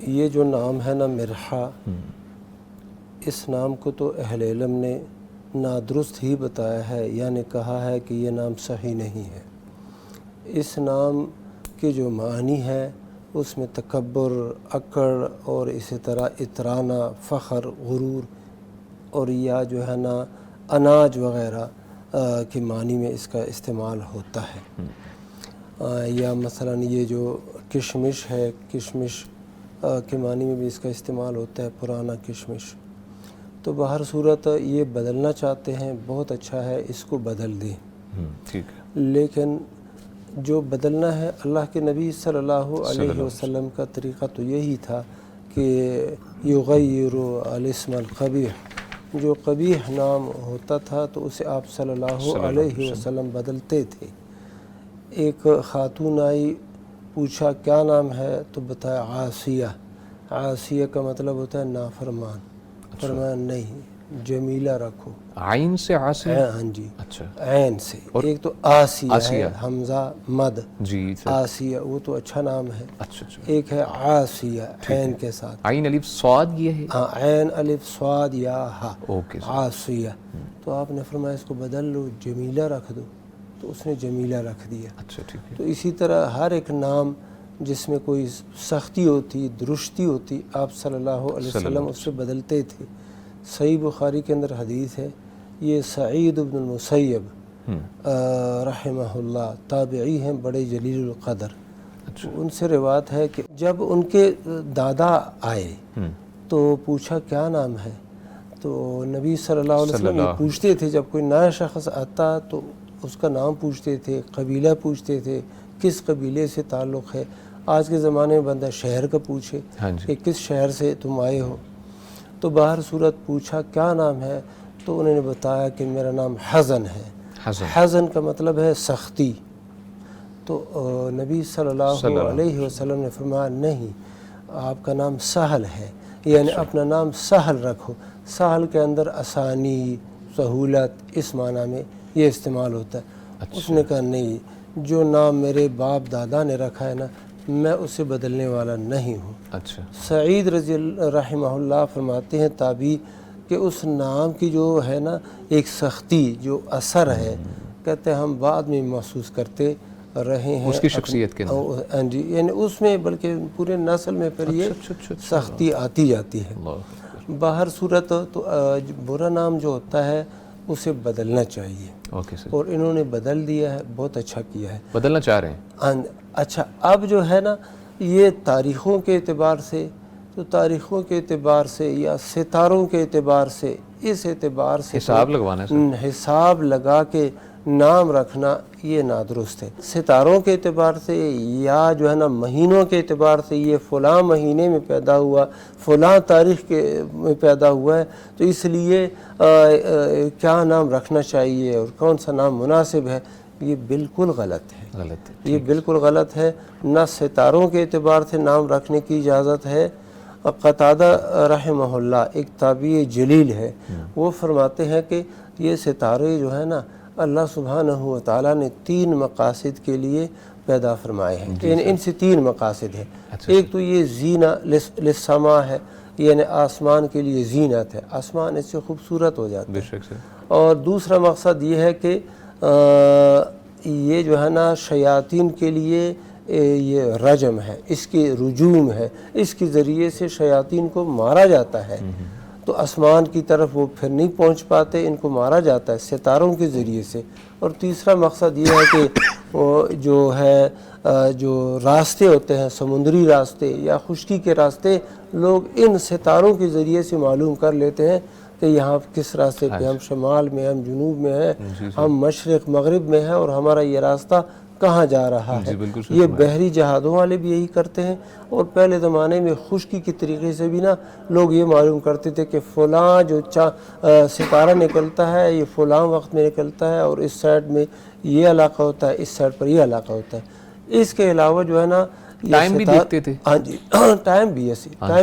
یہ جو نام ہے نا مرحا، اس نام کو تو اہل علم نے نادرست ہی بتایا ہے، یعنی کہا ہے کہ یہ نام صحیح نہیں ہے۔ اس نام کے جو معنی ہے اس میں تکبر، اکڑ اور اسی طرح اترانا، فخر، غرور اور یا جو ہے نا اناج وغیرہ کے معنی میں اس کا استعمال ہوتا ہے۔ یا مثلا یہ جو کشمش ہے، کشمش کے معنی میں بھی اس کا استعمال ہوتا ہے، پرانا کشمش۔ تو بہر صورت یہ بدلنا چاہتے ہیں، بہت اچھا ہے، اس کو بدل دیں۔ ٹھیک ہے، لیکن جو بدلنا ہے، اللہ کے نبی صلی اللہ علیہ وسلم کا طریقہ تو یہی تھا کہ یغیر الاسم القبیح، جو قبیح نام ہوتا تھا تو اسے آپ صلی اللہ علیہ وسلم بدلتے تھے۔ ایک خاتون آئی، پوچھا کیا نام ہے تو بتایا عاصیہ۔ عاصیہ کا مطلب ہوتا ہے نافرمان۔ فرمایا نہیں، جمیلہ رکھو۔ عین سے عاصیہ؟ ہاں جی، اچھا، عین سے۔ ایک تو آسیہ ہے، حمزہ مد، جی آسیہ، وہ تو اچھا نام ہے۔ اچھا اچھا، ایک ہے عاصیہ، عین کے ساتھ۔ عین الف صاد یہ ہے؟ ہاں، عین الف صاد یا ہا، اوکے، عاصیہ۔ تو آپ نے فرمایا اس کو بدل لو، جمیلہ رکھ دو، تو اس نے جمیلہ رکھ دیا۔ اچھا ٹھیک ہے۔ تو اسی طرح ہر ایک نام جس میں کوئی سختی ہوتی، درشتی ہوتی، آپ صلی اللہ علیہ وسلم اس سے بدلتے تھے۔ صحیح بخاری کے اندر حدیث ہے، یہ سعید بن المسیب رحمہ اللہ تابعی ہیں، بڑے جلیل القدر۔ ان سے روایت ہے کہ جب ان کے دادا آئے تو پوچھا کیا نام ہے، تو نبی صلی اللہ علیہ وسلم یہ پوچھتے تھے، جب کوئی نیا شخص آتا تو اس کا نام پوچھتے تھے، قبیلہ پوچھتے تھے، کس قبیلے سے تعلق ہے۔ آج کے زمانے میں بندہ شہر کا پوچھے کہ کس شہر سے تم آئے ہو۔ تو باہر صورت پوچھا کیا نام ہے، تو انہوں نے بتایا کہ میرا نام حزن ہے۔ حزن کا مطلب ہے سختی۔ تو نبی صلی اللہ علیہ وسلم نے فرمایا نہیں، آپ کا نام سہل ہے، یعنی اپنا نام سہل رکھو۔ سہل کے اندر آسانی، سہولت، اس معنی میں یہ استعمال ہوتا ہے۔ اس نے کہا نہیں، جو نام میرے باپ دادا نے رکھا ہے نا، میں اسے بدلنے والا نہیں ہوں۔ اچھا، سعید رضی اللہ رحمہ اللہ فرماتے ہیں تابعی کہ اس نام کی جو ہے نا ایک سختی، جو اثر ہے، کہتے ہیں ہم بعد میں محسوس کرتے رہے ہیں اس کی شخصیت کے اندر، جی، یعنی اس میں بلکہ پورے نسل میں پھر یہ سختی آتی جاتی ہے۔ باہر صورت تو برا نام جو ہوتا ہے اسے بدلنا چاہیے، اور انہوں نے بدل دیا ہے، بہت اچھا کیا ہے۔ بدلنا چاہ رہے ہیں؟ اچھا، اب جو ہے نا یہ تاریخوں کے اعتبار سے، تو تاریخوں کے اعتبار سے یا ستاروں کے اعتبار سے، اس اعتبار سے حساب لگوانا ہے، حساب لگا کے نام رکھنا یہ نادرست ہے۔ ستاروں کے اعتبار سے یا جو ہے نا مہینوں کے اعتبار سے، یہ فلاں مہینے میں پیدا ہوا، فلاں تاریخ کے میں پیدا ہوا ہے، تو اس لیے کیا نام رکھنا چاہیے اور کون سا نام مناسب ہے، یہ بالکل غلط ہے۔ یہ بالکل غلط ہے۔ نہ ستاروں کے اعتبار سے نام رکھنے کی اجازت ہے۔ قتادہ رحمہ اللہ ایک تابعی جلیل ہے، وہ فرماتے ہیں کہ یہ ستارے جو ہے نا اللہ سبحانہ و تعالیٰ نے 3 مقاصد کے لیے پیدا فرمائے ہیں، یعنی ان سے 3 مقاصد ہیں۔ ایک تو یہ زینہ للسما ہے، یعنی آسمان کے لیے زینت ہے، آسمان اس سے خوبصورت ہو جاتا ہے۔ اور دوسرا مقصد یہ ہے کہ یہ جو ہے نا شیاطین کے لیے یہ رجم ہے، اس کی رجوم ہے، اس کے ذریعے سے شیاطین کو مارا جاتا ہے، تو آسمان کی طرف وہ پھر نہیں پہنچ پاتے، ان کو مارا جاتا ہے ستاروں کے ذریعے سے۔ اور تیسرا مقصد یہ ہے کہ وہ جو ہے جو راستے ہوتے ہیں، سمندری راستے یا خشکی کے راستے، لوگ ان ستاروں کے ذریعے سے معلوم کر لیتے ہیں کہ یہاں کس راستے پہ ہم شمال میں، ہم جنوب میں ہیں، ہم مشرق مغرب میں ہیں، اور ہمارا یہ راستہ کہاں جا رہا ہے۔ یہ بحری جہازوں والے بھی یہی کرتے ہیں، اور پہلے زمانے میں خشکی کے طریقے سے بھی نا لوگ یہ معلوم کرتے تھے کہ فلاں جو ستارہ نکلتا ہے یہ فلاں وقت میں نکلتا ہے، اور اس سائڈ میں یہ علاقہ ہوتا ہے، اس سائڈ پر یہ علاقہ ہوتا ہے۔ اس کے علاوہ جو ہے نا ٹائم بھی دیکھتے تھے؟ ہاں جی، ٹائم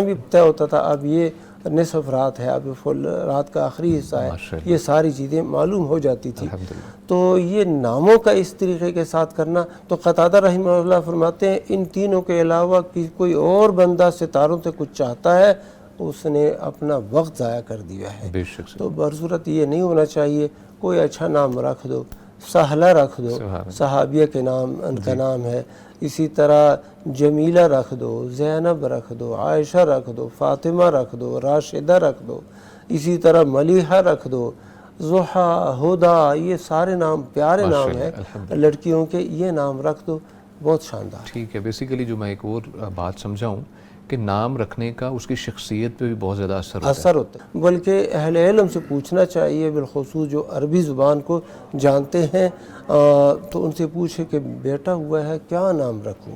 بھی طے ہوتا تھا۔ اب یہ نصف رات ہے، اب رات کا آخری حصہ ہے، ماشاءاللہ۔ یہ ساری چیزیں معلوم ہو جاتی تھی۔ الحمدللہ۔ تو یہ ناموں کا اس طریقے کے ساتھ کرنا، تو قتادہ رحمہ اللہ فرماتے ہیں ان تینوں کے علاوہ کوئی اور بندہ ستاروں سے کچھ چاہتا ہے اس نے اپنا وقت ضائع کر دیا ہے۔ بے شک سے۔ تو برصورت یہ نہیں ہونا چاہیے، کوئی اچھا نام رکھ دو، سہلہ رکھ دو، صحابیہ کے نام ان کا نام ہے، اسی طرح جمیلہ رکھ دو، زینب رکھ دو، عائشہ رکھ دو، فاطمہ رکھ دو، راشدہ رکھ دو، اسی طرح ملیحہ رکھ دو، ضحیٰ، ہدا، یہ سارے نام پیارے نام ہیں لڑکیوں کے، یہ نام رکھ دو، بہت شاندار۔ ٹھیک ہے، بیسیکلی جو میں ایک اور بات سمجھا ہوں کہ نام رکھنے کا اس کی شخصیت پہ بھی بہت زیادہ اثر ہوتا ہے، بلکہ اہل علم سے پوچھنا چاہیے، بالخصوص جو عربی زبان کو جانتے ہیں، تو ان سے پوچھے کہ بیٹا ہوا ہے کیا نام رکھوں۔